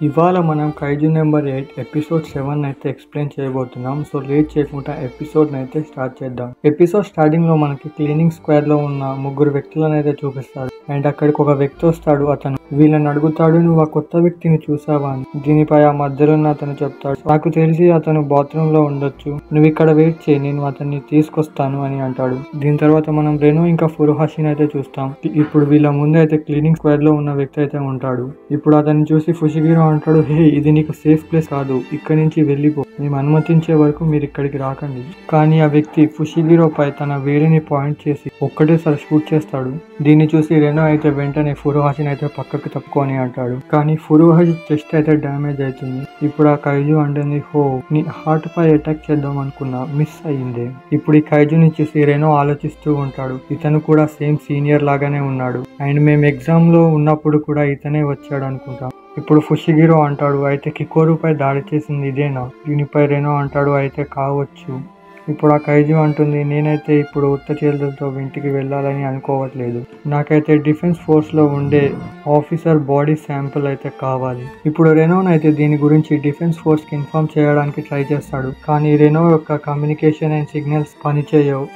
ఇవాళ మనం kaiju number 8 episode 7 అయితే ఎక్స్ప్లెయిన్ చేయబోతున్నాం. సో లేట్ చేయకుండా ఎపిసోడ్ అయితే స్టార్ట్ చేద్దాం. ఎపిసోడ్ స్టార్టింగ్ లో మనకి క్లీనింగ్ స్క్వేర్ లో ఉన్న ముగ్గురు వ్యక్తులను అయితే చూపిస్తాడు. అండ్ అక్కడికి ఒక వ్యక్తి వస్తాడు. అతను వీళ్ళని అడుగుతాడు, నువ్వు ఆ కొత్త వ్యక్తిని చూసావా అని. దీనిపై ఆ మధ్యలో ఉన్న అతను చెప్తాడు, నాకు తెలిసి అతను బాత్రూమ్ లో ఉండొచ్చు, నువ్వు ఇక్కడ వెయిట్ చేయి, నేను అతన్ని తీసుకొస్తాను అని అంటాడు. దీని తర్వాత మనం రెనో ఇంకా ఫురుహాషిని అయితే చూస్తాం. ఇప్పుడు వీళ్ళ ముందు అయితే క్లీనింగ్ స్క్వేర్ లో ఉన్న వ్యక్తి అయితే ఉంటాడు. ఇప్పుడు అతన్ని చూసి ఫుషిగిరో అంటాడు, హే ఇది నీకు సేఫ్ ప్లేస్ కాదు, ఇక్కడి నుంచి వెళ్ళిపో, మేము అనుమతించే వరకు మీరు ఇక్కడికి రాకండి. కానీ ఆ వ్యక్తి ఫుషిగిరో పై తన వేలిని పాయింట్ చేసి ఒక్కటేసారి షూట్ చేస్తాడు. దీన్ని చూసి రెనో అయితే వెంటనే ఫురుహాషిని అయితే పక్కకి తప్పుకొని అంటాడు. కానీ ఫురుహాషి చెస్ట్ అయితే డ్యామేజ్ అవుతుంది. ఇప్పుడు ఆ కైజు అంటుంది, హో నీ హార్ట్ పై అటాక్ చేద్దాం అనుకున్నా, మిస్ అయ్యింది. ఇప్పుడు ఈ కైజుని చూసి రెనో ఆలోచిస్తూ ఉంటాడు, ఇతను కూడా సేమ్ సీనియర్ లాగానే ఉన్నాడు, అండ్ మేము ఎగ్జామ్ లో ఉన్నప్పుడు కూడా ఇతనే వచ్చాడు అనుకుంటాం. ఇప్పుడు ఫుషిగిరో అంటాడు, అయితే కికోరు పై దాడి చేసింది ఇదేనా? దీనిపై రెనో అంటాడు, అయితే కావచ్చు. ఇప్పుడు ఆ కైజు అంటుంది, నేనైతే ఇప్పుడు ఉత్త చేతులతో ఇంటికి వెళ్ళాలని అనుకోవట్లేదు, నాకైతే డిఫెన్స్ ఫోర్స్ లో ఉండే ఆఫీసర్ బాడీ శాంపుల్ అయితే కావాలి. ఇప్పుడు రెనోన్ అయితే దీని గురించి డిఫెన్స్ ఫోర్స్ కి ఇన్ఫార్మ్ చేయడానికి ట్రై చేస్తాడు. కానీ రెనో యొక్క కమ్యూనికేషన్ అండ్ సిగ్నల్స్ పనిచేయవు.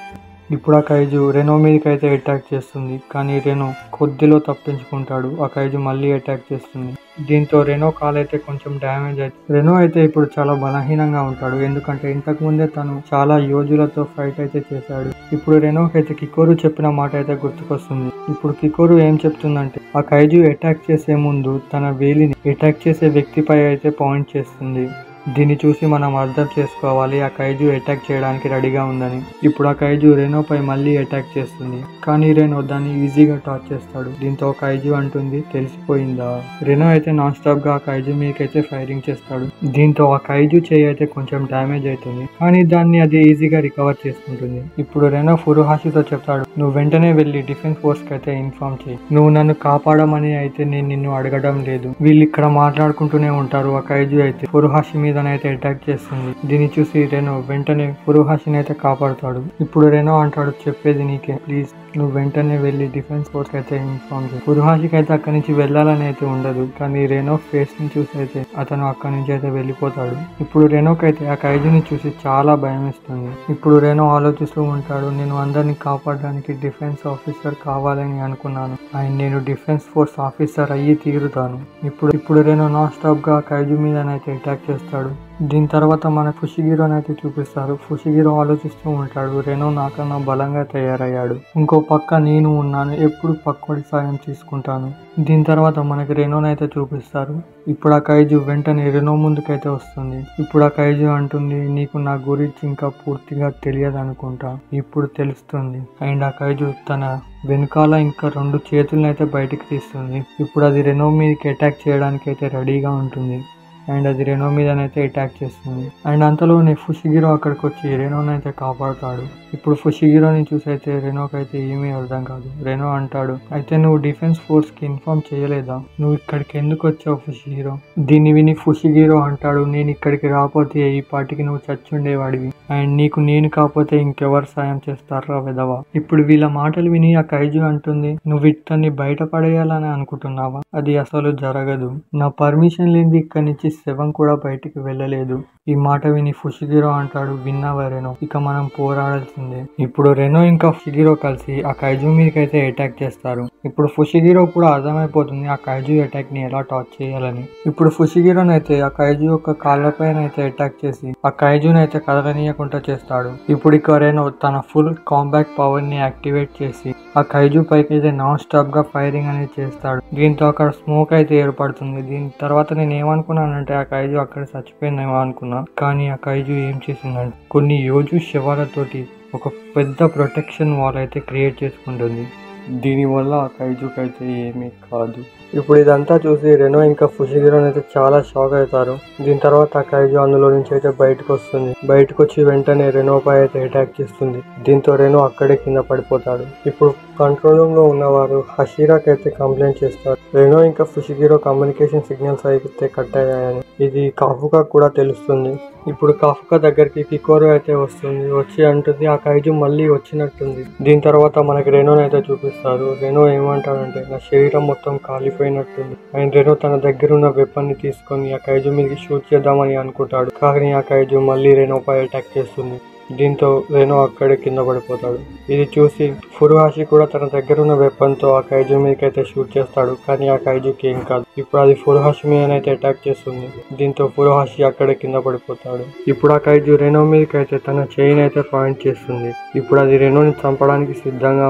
ఇప్పుడు ఆ కైజు రెనో మీదకి అయితే అటాక్ చేస్తుంది. కానీ రెనో కొద్దిలో తప్పించుకుంటాడు. ఆ కైజు మళ్ళీ అటాక్ చేస్తుంది. దీంతో రెనో కాల్ అయితే కొంచెం డ్యామేజ్ అవుతుంది. రెనో అయితే ఇప్పుడు చాలా బలహీనంగా ఉంటాడు, ఎందుకంటే ఇంతకు ముందే తను చాలా యోజులతో ఫైట్ అయితే చేశాడు. ఇప్పుడు రెనోకి అయితే కికోరు చెప్పిన మాట అయితే గుర్తుకొస్తుంది. ఇప్పుడు కికోరు ఏం చెప్తుందంటే, ఆ కైజు అటాక్ చేసే ముందు తన వేలిని అటాక్ చేసే వ్యక్తిపై అయితే పాయింట్ చేస్తుంది. దీన్ని చూసి మనం అర్థం చేసుకోవాలి ఆ కైజు అటాక్ చేయడానికి రెడీగా ఉందని. ఇప్పుడు ఆ కైజు రెనో పై మళ్ళీ అటాక్ చేస్తుంది. కానీ రెనో దాన్ని ఈజీగా టాచ్ చేస్తాడు. దీంతో కైజు అంటుంది, తెలిసిపోయిందా? రెనో అయితే నాన్ స్టాప్ గా ఆ కైజు మీదకైతే ఫైరింగ్ చేస్తాడు. దీంతో ఆ కైజు చేయి అయితే కొంచెం డ్యామేజ్ అవుతుంది, కానీ దాన్ని అది ఈజీగా రికవర్ చేసుకుంటుంది. ఇప్పుడు రెనో ఫురుహాషితో చెప్తాడు, నువ్వు వెంటనే వెళ్ళి డిఫెన్స్ ఫోర్స్ కి అయితే ఇన్ఫార్మ్ చేయి, నువ్వు నన్ను కాపాడమని అయితే నేను నిన్ను అడగడం లేదు. వీళ్ళు ఇక్కడ మాట్లాడుకుంటూనే ఉంటారు. ఆ కైజు అయితే ఫురుహాషి మీద అయితే అటాక్ చేస్తుంది. దీన్ని చూసి రెనో వెంటనే ఫురుహాషిని అయితే కాపాడుతాడు. ఇప్పుడు రెనో అంటాడు, చెప్పేది నీకే, ప్లీజ్ నువ్వు వెంటనే వెళ్ళి డిఫెన్స్ ఫోర్స్ అయితే ఇన్ఫార్మ్ చేయి. ఫురుహాషికి అయితే అక్కడి నుంచి వెళ్ళాలని అయితే ఉండదు, కానీ రెనో ఫేస్ ని చూసి అయితే అతను అక్కడి నుంచి అయితే వెళ్ళిపోతాడు. ఇప్పుడు రెనోకి అయితే ఆ కైజుని చూసి చాలా భయం ఇస్తుంది. ఇప్పుడు రెనో ఆలోచిస్తూ ఉంటాడు, నేను అందరినీ కాపాడడానికి డిఫెన్స్ ఆఫీసర్ కావాలని అనుకున్నాను, అండ్ నేను డిఫెన్స్ ఫోర్స్ ఆఫీసర్ అయ్యి తీరుతాను. ఇప్పుడు రెనో నాన్ స్టాప్ గా కైజు మీదనైతే అటాక్ చేస్తాడు. దీని తర్వాత మన ఫుషిగిరోని అయితే చూపిస్తారు. ఫుషిగిరో ఆలోచిస్తూ ఉంటాడు, రెనో నాకన్నా బలంగా తయారయ్యాడు, ఇంకో పక్క నేను ఉన్నాను, ఎప్పుడు పక్కడి సాయం తీసుకుంటాను. దీని తర్వాత మనకి రెనోనైతే చూపిస్తారు. ఇప్పుడు ఆ కైజు వెంటనే రెనో ముందుకైతే వస్తుంది. ఇప్పుడు ఆ కైజు అంటుంది, నీకు నా గురించి ఇంకా పూర్తిగా తెలియదు అనుకుంటా, ఇప్పుడు తెలుస్తుంది. అండ్ ఆ కైజు తన వెనకాల ఇంకా 2 చేతులను అయితే బయటికి తీస్తుంది. ఇప్పుడు అది రెనో మీదకి అటాక్ చేయడానికి అయితే రెడీగా ఉంటుంది. అండ్ అది రెనో మీదనైతే అటాక్ చేస్తుంది. అండ్ అంతలోనే ఫుషిగిరో అక్కడికి వచ్చి రెనోనైతే కాపాడుతాడు. ఇప్పుడు ఫుషిగిరోని చూసి అయితే రెనోకి అయితే ఏమీ అర్థం కాదు. రెనో అంటాడు, అయితే నువ్వు డిఫెన్స్ ఫోర్స్ కి ఇన్ఫార్మ్ చేయలేదా? నువ్వు ఇక్కడికి ఎందుకు వచ్చావు ఫుషిగిరో? దీన్ని విని ఫుషిగిరో అంటాడు, నేను ఇక్కడికి రాకపోతే ఈ పాటికి నువ్వు చచ్చుండేవాడివి, అండ్ నీకు నేను కాకపోతే ఇంకెవరు సాయం చేస్తారా వెదవా. ఇప్పుడు వీళ్ళ మాటలు విని ఆ కైజు అంటుంది, నువ్వు ఇతన్ని బయట పడేయాలని అనుకుంటున్నావా? అది అసలు జరగదు, నా పర్మిషన్ లేని ఇక్కడి నుంచి శవం కూడా బయటికి వెళ్ళలేదు. ఈ మాట విని ఫుషిగిరో అంటాడు, విన్నావా రెనో, ఇక మనం పోరాడాల్సిందే. ఇప్పుడు రెనో ఇంకా ఫుషిగిరో కలిసి ఆ కైజు మీదకైతే అటాక్ చేస్తారు. ఇప్పుడు ఫుషిగిరో కూడా అర్థమైపోతుంది ఆ కైజు అటాక్ ని ఎలా టాచ్ చేయాలని. ఇప్పుడు ఫుషిగిరోనైతే ఆ కైజు యొక్క కాళ్ళపైన అయితే అటాక్ చేసి ఆ కైజునైతే కదలనీయకుండా చేస్తాడు. ఇప్పుడు ఇక రెనో తన ఫుల్ కాంబాట్ పవర్ ని యాక్టివేట్ చేసి ఆ కైజు పైకి అయితే నాన్ స్టాప్ గా ఫైరింగ్ అనేది చేస్తాడు. దీంతో అక్కడ స్మోక్ అయితే ఏర్పడుతుంది. దీని తర్వాత నేను ఏమనుకున్నానంటే ఆ కైజు అక్కడ చచ్చిపోయిందేమో అనుకున్నా, కానీ ఆ కైజు ఏం చేసిందంటే కొన్ని యోజు శవాలతోటి ఒక పెద్ద ప్రొటెక్షన్ వాల్ అయితే క్రియేట్ చేసుకుంటుంది. దీనివల్ల ఆ కైజుకి అయితే ఏమీ కాదు. ఇప్పుడు ఇదంతా చూసి రెనో ఇంకా ఫుషిగిరో అయితే చాలా షాక్ అవుతారు. దీని తర్వాత ఆ కైజు అందులో నుంచి అయితే బయటకు వస్తుంది. బయటకు వచ్చి వెంటనే రెనో పై అయితే అటాక్ చేస్తుంది. దీంతో రెనో అక్కడే కింద పడిపోతాడు. ఇప్పుడు కంట్రోల్ రూమ్ లో ఉన్నవారు హషిరాకి అయితే కంప్లైంట్ చేస్తారు, రెనో ఇంకా ఫుషిగిరో కమ్యూనికేషన్ సిగ్నల్స్ అయితే కట్ అయ్యాయని. ఇది కాఫుకా కూడా తెలుస్తుంది. ఇప్పుడు కాఫుకా దగ్గరికి కికోరు అయితే వస్తుంది. వచ్చి అంటుంది, ఆ కైజు మళ్ళీ వచ్చినట్టుంది. దీని తర్వాత మనకి రెనోని అయితే చూపిస్తారు. రెనో ఏమంటాడంటే, నా శరీరం మొత్తం కాలిపోయింది, అయిపోయినట్టుంది. అండ్ రెనో తన దగ్గర ఉన్న వెపన్ ని తీసుకొని ఆ కైజు మీదకి షూట్ చేద్దామని అనుకుంటాడు. కానీ ఆ కైజు మళ్ళీ రెనో పై అటాక్ చేస్తుంది. దీంతో రెనో అక్కడే కింద పడిపోతాడు. ఇది చూసి ఫురుహాషి కూడా తన దగ్గర ఉన్న వెపన్ తో ఆ కైజు మీదకైతే షూట్ చేస్తాడు. కానీ ఆ కైజుకి ఏం కాదు. ఇప్పుడు అది ఫురుహాషి మీదనైతే అటాక్ చేస్తుంది. దీంతో ఫురుహాషి అక్కడే కింద పడిపోతాడు. ఇప్పుడు ఆ కైజు రెనో మీదకైతే తన చైన్ అయితే పాయింట్ చేస్తుంది. ఇప్పుడు అది రెనోని చంపడానికి సిద్ధంగా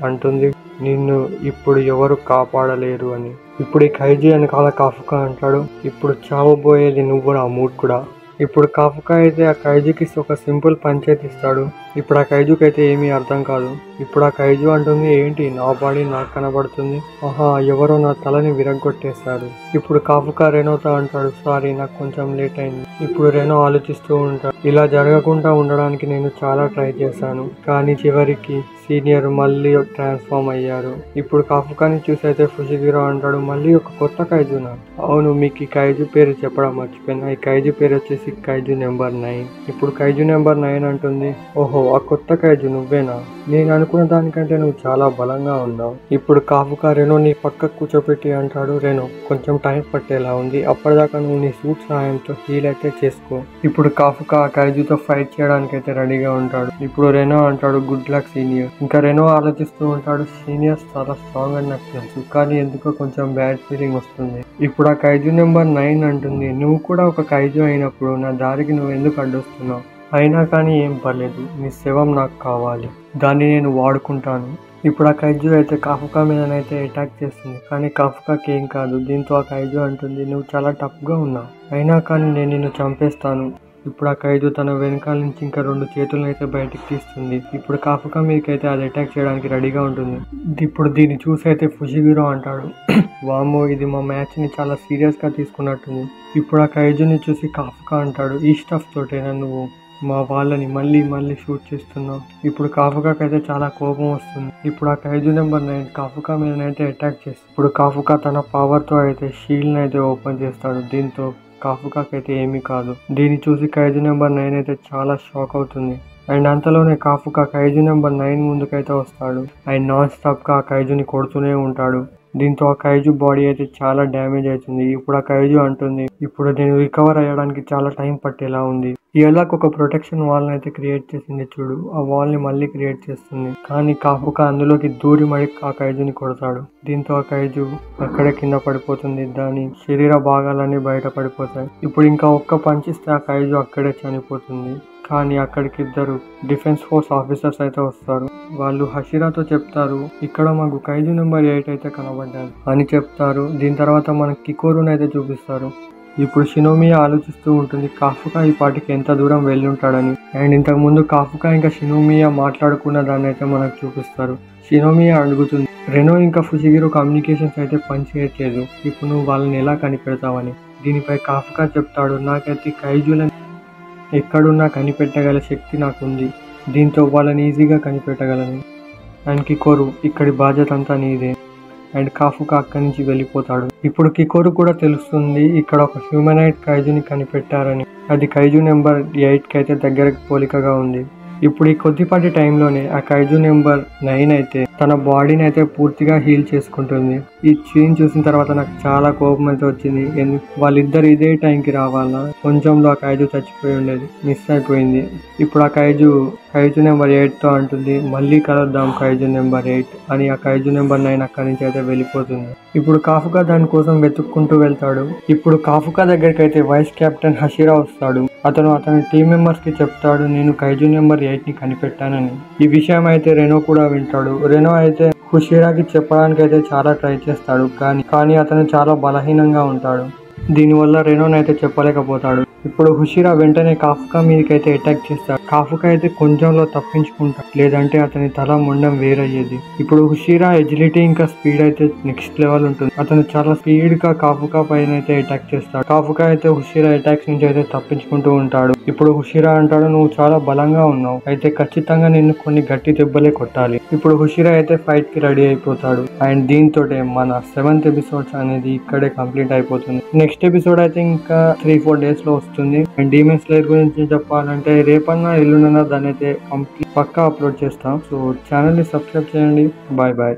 అంటుంది నిన్ను ఇప్పుడు ఎవరు కాపాడలేరు అని. ఇప్పుడు ఈ కైజు వెనకాల కాఫుకా అంటాడు, ఇప్పుడు చావబోయేది నువ్వు నా మూర్ఖుడా. ఇప్పుడు కాఫుకా అయితే ఆ కైజుకి ఒక సింపుల్ పంచేతి ఇస్తాడు. ఇప్పుడు ఆ కైజుకి అయితే ఏమీ అర్థం కాదు. ఇప్పుడు ఆ కైజు అంటుంది, ఏంటి నా బాడీ నాకు కనబడుతుంది, ఆహా ఎవరో నా తలని విరగ్గొట్టేశారు. ఇప్పుడు కాఫుకా రెనోతో అంటాడు, సారీ నాకు కొంచెం లేట్ అయింది. ఇప్పుడు రెనో ఆలోచిస్తూ ఉంటాడు, ఇలా జరగకుండా ఉండడానికి నేను చాలా ట్రై చేశాను, కానీ చివరికి సీనియర్ మళ్ళీ ట్రాన్స్ఫార్మ్ అయ్యారు. ఇప్పుడు కాఫుకాని చూసి అయితే ఫుషిగిరో అంటాడు, మళ్ళీ ఒక కొత్త కైజునా? అవును, మీకు ఈ కైజు పేరు చెప్పడం మర్చిపోయినా. ఈ కైజు పేరు వచ్చేసి కైజు నెంబర్ 9. ఇప్పుడు కైజు నెంబర్ 9 అంటుంది, ఓహో ఆ కొత్త కైజు నువ్వేనా? నేను అనుకున్న దానికంటే నువ్వు చాలా బలంగా ఉన్నావు. ఇప్పుడు కాఫుకా రెనోని పక్కకు కూర్చోపెట్టి అంటాడు, రెనో కొంచెం టైం పట్టేలా ఉంది, అప్పటిదాకా నువ్వు నీ సూట్ సహాయంతో హీల్ అయితే చేసుకో. ఇప్పుడు కాఫుకా ఆ కైజుతో ఫైట్ చేయడానికి అయితే రెడీగా ఉంటాడు. ఇప్పుడు రెనో అంటాడు, గుడ్ లక్ సీనియర్. ఇంకా రెనో ఆలోచిస్తూ ఉంటాడు, సీనియర్స్ చాలా స్ట్రాంగ్ అని నాకు తెలుసు, కానీ ఎందుకో కొంచెం బ్యాడ్ ఫీలింగ్ వస్తుంది. ఇప్పుడు ఆ కైజు నెంబర్ 9 అంటుంది, నువ్వు కూడా ఒక కైజు అయినప్పుడు నా దారికి నువ్వు ఎందుకు అడ్డొస్తున్నావు? అయినా కానీ ఏం పర్లేదు, నీ శవం నాకు కావాలి, దాన్ని నేను వాడుకుంటాను. ఇప్పుడు ఆ కైజు అయితే కాఫుకా మీదనైతే అటాక్ చేస్తుంది, కానీ కాఫుకాకి ఏం కాదు. దీంతో ఆ కైజు అంటుంది, నువ్వు చాలా టఫ్గా ఉన్నావు, అయినా కానీ నేను నిన్ను చంపేస్తాను. ఇప్పుడు ఆ కైజు తన వెనకాల నుంచి ఇంకా 2 చేతులను అయితే బయటికి తీస్తుంది. ఇప్పుడు కాఫుకా మీదకైతే అది అటాక్ చేయడానికి రెడీగా ఉంటుంది. ఇప్పుడు దీన్ని చూసి అయితే ఫుషిగిరో అంటాడు, వామో ఇది మా మ్యాచ్ ని చాలా సీరియస్ గా తీసుకున్నట్టుంది. ఇప్పుడు ఆ కైజుని చూసి కాఫుకా అంటాడు, ఈ స్టఫ్ తోటేనా నువ్వు మా వాళ్ళని మళ్ళీ మళ్ళీ షూట్ చేస్తున్నావు? ఇప్పుడు కాఫుకాకి అయితే చాలా కోపం వస్తుంది. ఇప్పుడు ఆ కైజు నెంబర్ 9 కాఫుకా మీదనైతే అటాక్ చేస్తుంది. ఇప్పుడు కాఫుకా తన పవర్ తో అయితే షీల్డ్ అయితే ఓపెన్ చేస్తాడు. దీంతో కాఫుకాకి అయితే ఏమీ కాదు. దీన్ని చూసి కైజు నెంబర్ 9 అయితే చాలా షాక్ అవుతుంది. అండ్ అంతలోనే కాఫుకా కైజు నెంబర్ 9 ముందుకైతే వస్తాడు. అండ్ నాన్ స్టాప్ గా ఆ కైజుని కొడుతూనే ఉంటాడు. దీంతో ఆ కైజు బాడీ అయితే చాలా డ్యామేజ్ అవుతుంది. ఇప్పుడు ఆ కైజు అంటుంది, ఇప్పుడు నేను రికవర్ అయ్యడానికి చాలా టైం పట్టేలా ఉంది. ఎలాగ ఒక ప్రొటెక్షన్ వాల్ అయితే క్రియేట్ చేసింది చూడు, ఆ వాల్ ని మళ్ళీ క్రియేట్ చేస్తుంది. కానీ కాఫుకా అందులోకి దూరి మరి ఆ కైజుని కొడతాడు. దీంతో ఆ కైజు అక్కడే కింద పడిపోతుంది. దాని శరీర భాగాలన్నీ బయట పడిపోతాయి. ఇప్పుడు ఇంకా ఒక్క పంచిస్తే ఆ కైజు అక్కడే చనిపోతుంది. కానీ అక్కడికి 2 డిఫెన్స్ ఫోర్స్ ఆఫీసర్స్ అయితే వస్తారు. వాళ్ళు హషిరాతో చెప్తారు, ఇక్కడ మాకు కైజు నెంబర్ 8 అయితే కనబడ్డాడు అని చెప్తారు. దీని తర్వాత మనకి కికోరుని అయితే చూపిస్తారు. ఇప్పుడు షినోమియా ఆలోచిస్తూ ఉంటుంది, కాఫుకా ఈ పాటికి ఎంత దూరం వెళ్ళి ఉంటాడని. అండ్ ఇంతకు ముందు కాఫుకా ఇంకా షినోమియా మాట్లాడుకున్న దాన్ని అయితే మనకు చూపిస్తారు. షినోమియా అడుగుతుంది, రెనో ఇంకా ఫుషిగిరో కమ్యూనికేషన్స్ అయితే పనిచేయట్లేదు, ఇప్పుడు నువ్వు వాళ్ళని ఎలా కనిపెడతావని. దీనిపై కాఫుకా చెప్తాడు, నాకైతే కైజులను ఎక్కడున్నా కనిపెట్టగల శక్తి నాకుంది, దీంతో వాళ్ళని ఈజీగా కనిపెట్టగలను. అండ్ కికోరు, ఇక్కడి బాధ్యత అంతా నీదే. అండ్ కాఫుకా అక్కడి నుంచి వెళ్ళిపోతాడు. ఇప్పుడు కికోరు కూడా తెలుస్తుంది ఇక్కడ ఒక హ్యూమనైడ్ కైజుని కనిపెట్టారని. అది కైజు నెంబర్ 8కి అయితే దగ్గరకు పోలికగా ఉంది. ఇప్పుడు ఈ కొద్దిపాటి టైంలోనే ఆ కైజు నెంబర్ 9 అయితే తన బాడీని అయితే పూర్తిగా హీల్ చేసుకుంటుంది. ఈ సీన్ చూసిన తర్వాత నాకు చాలా కోపం అయితే వచ్చింది. వాళ్ళిద్దరు ఇదే టైంకి రావాలా, కొంచెంలో ఆ కైజు చచ్చిపోయి ఉండేది, మిస్ అయిపోయింది. ఇప్పుడు ఆ కైజు నెంబర్ 8తో అంటుంది, మళ్ళీ కలుద్దాం కైజు నెంబర్ 8 అని. ఆ కైజు నెంబర్ 9 అక్కడి నుంచి అయితే వెళ్ళిపోతుంది. ఇప్పుడు కాఫుకా దానికోసం వెతుక్కుంటూ వెళ్తాడు. ఇప్పుడు కాఫుకా దగ్గరికి అయితే వైస్ కెప్టెన్ హషిరా వస్తాడు. అతని టీం మెంబర్స్ కి చెప్తాడు, నేను కైజు నెంబర్ 8 ని కనిపెట్టానని. ఈ విషయం అయితే రెనో కూడా వింటాడు. రెనో అయితే హషిరాకి చెప్పడానికి అయితే చాలా ట్రై చేస్తాడు, కానీ అతను చాలా బలహీనంగా ఉంటాడు. దీనివల్ల రెనోని అయితే చెప్పలేకపోతాడు. ఇప్పుడు హషిరా వెంటనే కాఫుకా మీదకైతే అటాక్ చేస్తాడు. కాఫుకా అయితే కొంచెంలో తప్పించుకుంటాడు, లేదంటే అతని తల ముండం వేరయ్యేది. ఇప్పుడు హషిరా ఎజిలిటీ ఇంకా స్పీడ్ అయితే నెక్స్ట్ లెవెల్ ఉంటుంది. అతను చాలా స్పీడ్ గా కాఫుకా పైన అయితే అటాక్ చేస్తాడు. కాఫుకా అయితే హషిరా అటాక్స్ నుంచి అయితే తప్పించుకుంటూ ఉంటాడు. ఇప్పుడు హషిరా అంటాడు, నువ్వు చాలా బలంగా ఉన్నావు, అయితే ఖచ్చితంగా నిన్ను కొన్ని గట్టి దెబ్బలే కొట్టాలి. ఇప్పుడు హషిరా అయితే ఫైట్ కి రెడీ అయిపోతాడు. అండ్ దీంతో మన 7th ఎపిసోడ్స్ అనేది ఇక్కడే కంప్లీట్ అయిపోతుంది. నెక్స్ట్ ఎపిసోడ్ అయితే ఇంకా 3-4 డేస్ లో వస్తుంది. అండ్ డీమన్ స్లేయర్ గురించి చెప్పాలంటే రేపన్నా ఎల్లుండన్నా దాన్ని అయితే పక్కా అప్లోడ్ చేస్తాం. సో ఛానల్ ని సబ్స్క్రైబ్ చేయండి. Bye bye.